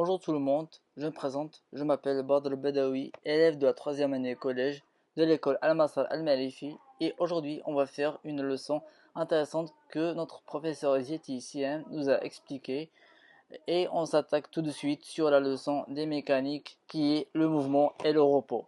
Bonjour tout le monde, je me présente, je m'appelle Badr Bedaoui, élève de la troisième année collège de l'école Al-Masal Al-Malifi et aujourd'hui on va faire une leçon intéressante que notre professeur diététicien nous a expliqué et on s'attaque tout de suite sur la leçon des mécaniques qui est le mouvement et le repos.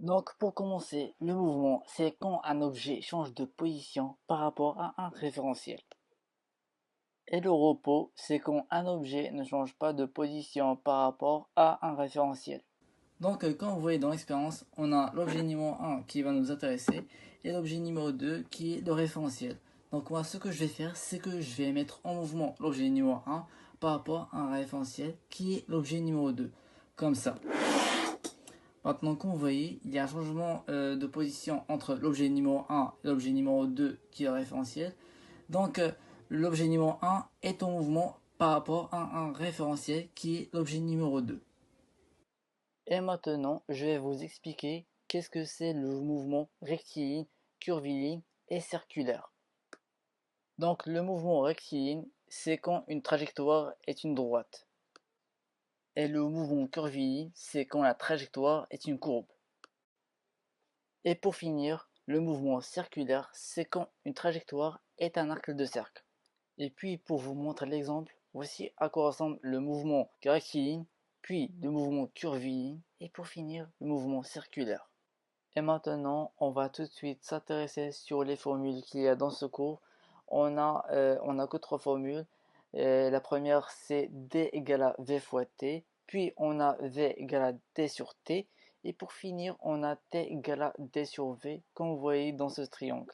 Donc pour commencer, le mouvement c'est quand un objet change de position par rapport à un référentiel. Et le repos, c'est quand un objet ne change pas de position par rapport à un référentiel. Donc, comme vous voyez dans l'expérience, on a l'objet numéro 1 qui va nous intéresser et l'objet numéro 2 qui est le référentiel. Donc, moi, ce que je vais faire, c'est que je vais mettre en mouvement l'objet numéro 1 par rapport à un référentiel qui est l'objet numéro 2. Comme ça. Maintenant, comme vous voyez, il y a un changement de position entre l'objet numéro 1 et l'objet numéro 2 qui est le référentiel. Donc, l'objet numéro 1 est en mouvement par rapport à un référentiel qui est l'objet numéro 2. Et maintenant, je vais vous expliquer qu'est-ce que c'est le mouvement rectiligne, curviligne et circulaire. Donc, le mouvement rectiligne, c'est quand une trajectoire est une droite. Et le mouvement curviligne, c'est quand la trajectoire est une courbe. Et pour finir, le mouvement circulaire, c'est quand une trajectoire est un arc de cercle. Et puis pour vous montrer l'exemple, voici à quoi ressemble le mouvement rectiligne, puis le mouvement curviligne, et pour finir le mouvement circulaire. Et maintenant, on va tout de suite s'intéresser sur les formules qu'il y a dans ce cours. On a que trois formules. La première c'est D égale à V fois T, puis on a V égale à D sur T, et pour finir on a T égale à D sur V, comme vous voyez dans ce triangle.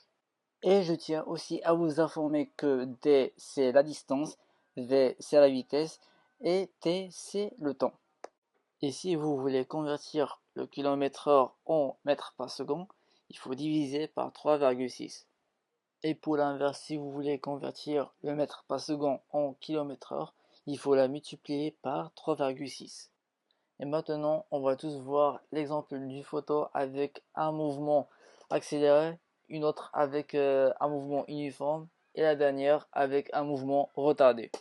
Et je tiens aussi à vous informer que D c'est la distance, V c'est la vitesse et T c'est le temps. Et si vous voulez convertir le kilomètre-heure en mètres par seconde, il faut diviser par 3,6. Et pour l'inverse, si vous voulez convertir le mètre par seconde en kilomètre-heure, il faut la multiplier par 3,6. Et maintenant, on va tous voir l'exemple d'une photo avec un mouvement accéléré, une autre avec un mouvement uniforme et la dernière avec un mouvement retardé.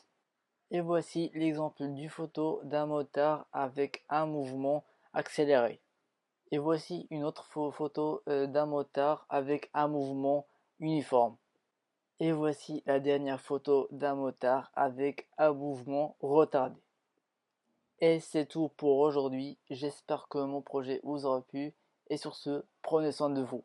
Et voici l'exemple d'une photo d'un motard avec un mouvement accéléré. Et voici une autre photo d'un motard avec un mouvement uniforme. Et voici la dernière photo d'un motard avec un mouvement retardé. Et c'est tout pour aujourd'hui. J'espère que mon projet vous aura plu. Et sur ce, prenez soin de vous.